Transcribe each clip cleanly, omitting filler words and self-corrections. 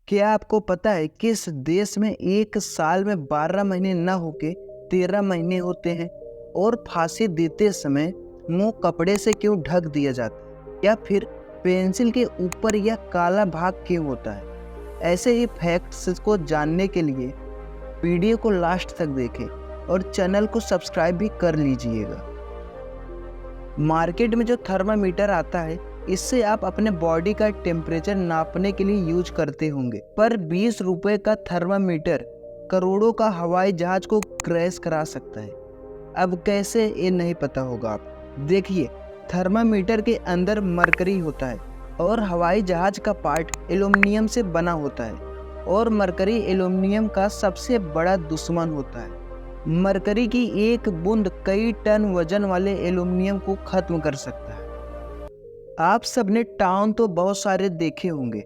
क्या आपको पता है किस देश में एक साल में 12 महीने न होके 13 महीने होते हैं? और फांसी देते समय मुंह कपड़े से क्यों ढक दिया जाता है? या फिर पेंसिल के ऊपर यह काला भाग क्यों होता है? ऐसे ही फैक्ट्स को जानने के लिए वीडियो को लास्ट तक देखें और चैनल को सब्सक्राइब भी कर लीजिएगा। मार्केट में जो थर्मामीटर आता है, इससे आप अपने बॉडी का टेम्परेचर नापने के लिए यूज करते होंगे, पर 20 रुपए का थर्मामीटर करोड़ों का हवाई जहाज को क्रैश करा सकता है। अब कैसे, ये नहीं पता होगा आप। देखिए, थर्मामीटर के अंदर मरकरी होता है और हवाई जहाज का पार्ट एल्युमिनियम से बना होता है, और मरकरी एल्युमिनियम का सबसे बड़ा दुश्मन होता है। मरकरी की एक बूंद कई टन वजन वाले एल्युमिनियम को खत्म कर सकता है। आप सबने टाउन तो बहुत सारे देखे होंगे,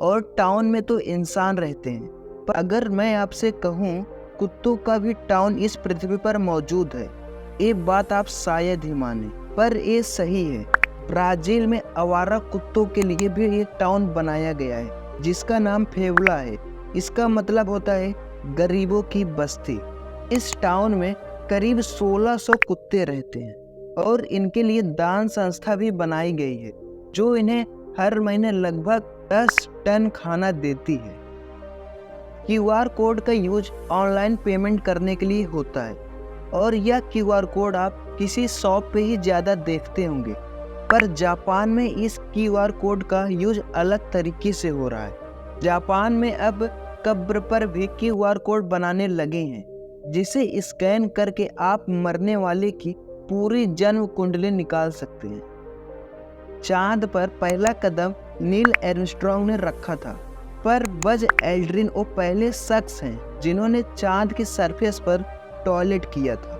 और टाउन में तो इंसान रहते हैं, पर अगर मैं आपसे कहूँ कुत्तों का भी टाउन इस पृथ्वी पर मौजूद है, ये बात आप शायद ही माने, पर ये सही है। ब्राजील में आवारा कुत्तों के लिए भी एक टाउन बनाया गया है, जिसका नाम फेवला है। इसका मतलब होता है गरीबों की बस्ती। इस टाउन में करीब 1600 कुत्ते रहते हैं, और इनके लिए दान संस्था भी बनाई गई है, जो इन्हें हर महीने लगभग 10 टन खाना देती है। क्यूआर कोड का यूज ऑनलाइन पेमेंट करने के लिए होता है, और यह क्यूआर कोड आप किसी शॉप पे ही ज़्यादा देखते होंगे, पर जापान में इस क्यूआर कोड का यूज अलग तरीके से हो रहा है। जापान में अब कब्र पर भी क्यूआर कोड बनाने लगे हैं, जिसे स्कैन करके आप मरने वाले की पूरी जन्म कुंडली निकाल सकते हैं। चांद पर पहला कदम नील आर्मस्ट्रांग ने रखा था, पर बज एल्ड्रिन वो पहले शख्स हैं जिन्होंने चांद की सरफेस पर टॉयलेट किया था।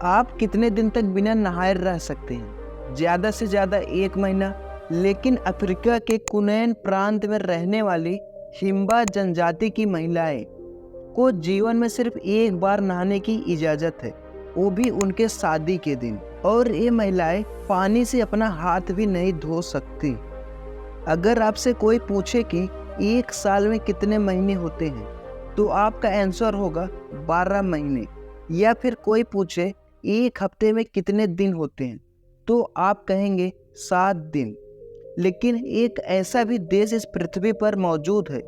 आप कितने दिन तक बिना नहाए रह सकते हैं? ज़्यादा से ज़्यादा 1 महीना। लेकिन अफ्रीका के कुनैन प्रांत में रहने वाली हिम्बा जनजाति की महिलाएं को जीवन में सिर्फ एक बार नहाने की इजाज़त है, वो भी उनके शादी के दिन। और ये महिलाएं पानी से अपना हाथ भी नहीं धो सकती। अगर आपसे कोई पूछे कि एक साल में कितने महीने होते हैं, तो आपका आंसर होगा 12 महीने। या फिर कोई पूछे एक हफ्ते में कितने दिन होते हैं, तो आप कहेंगे 7 दिन। लेकिन एक ऐसा भी देश इस पृथ्वी पर मौजूद है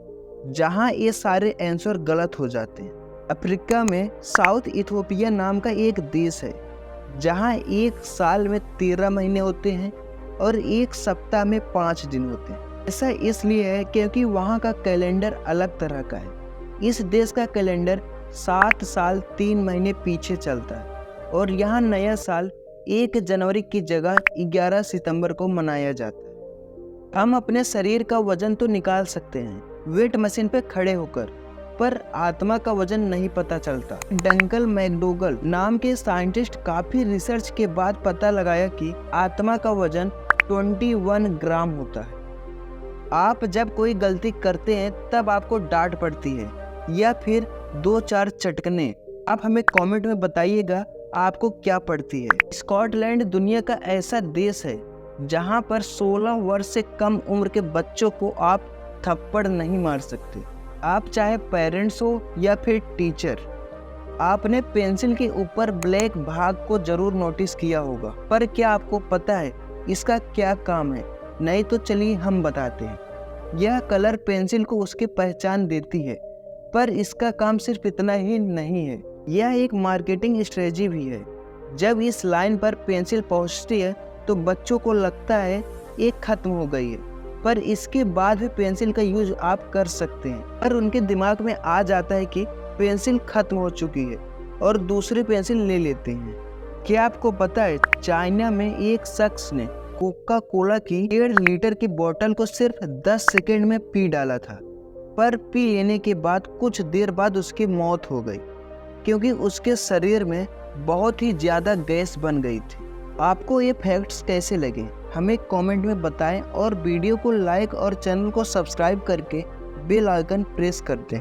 जहां ये सारे आंसर गलत हो जाते हैं। अफ्रीका में साउथ इथियोपिया नाम का एक देश है, जहां एक साल में 13 महीने होते हैं और एक सप्ताह में 5 दिन होते हैं। ऐसा इसलिए है क्योंकि वहां का कैलेंडर अलग तरह का है। इस देश का कैलेंडर 7 साल 3 महीने पीछे चलता है, और यहाँ नया साल 1 जनवरी की जगह 11 सितंबर को मनाया जाता है। हम अपने शरीर का वजन तो निकाल सकते हैं वेट मशीन पे खड़े होकर, पर आत्मा का वजन नहीं पता चलता। डंकल मैकडोगल नाम के साइंटिस्ट काफी रिसर्च के बाद पता लगाया कि आत्मा का वजन 21 ग्राम होता है। आप जब कोई गलती करते हैं तब आपको डांट पड़ती है, या फिर 2-4 चटकने। आप हमें कमेंट में बताइएगा आपको क्या पड़ती है। स्कॉटलैंड दुनिया का ऐसा देश है जहां पर 16 वर्ष से कम उम्र के बच्चों को आप थप्पड़ नहीं मार सकते। आप चाहे पेरेंट्स हो या फिर टीचर। आपने पेंसिल के ऊपर ब्लैक भाग को जरूर नोटिस किया होगा, पर क्या आपको पता है इसका क्या काम है? नहीं तो चलिए हम बताते हैं। यह कलर पेंसिल को उसकी पहचान देती है, पर इसका काम सिर्फ इतना ही नहीं है, यह एक मार्केटिंग स्ट्रेटजी भी है। जब इस लाइन पर पेंसिल पहुंचती है तो बच्चों को लगता है ये खत्म हो गई है, पर इसके बाद भी पेंसिल का यूज आप कर सकते हैं। पर उनके दिमाग में आ जाता है कि पेंसिल खत्म हो चुकी है, और दूसरी पेंसिल ले लेते हैं। क्या आपको पता है चाइना में एक शख्स ने कोका कोला की 1.5 लीटर की बोतल को सिर्फ 10 सेकंड में पी डाला था, पर पी लेने के बाद कुछ देर बाद उसकी मौत हो गई, क्योंकि उसके शरीर में बहुत ही ज़्यादा गैस बन गई थी। आपको ये फैक्ट्स कैसे लगे हमें कमेंट में बताएं, और वीडियो को लाइक और चैनल को सब्सक्राइब करके बेल आइकन प्रेस कर दें।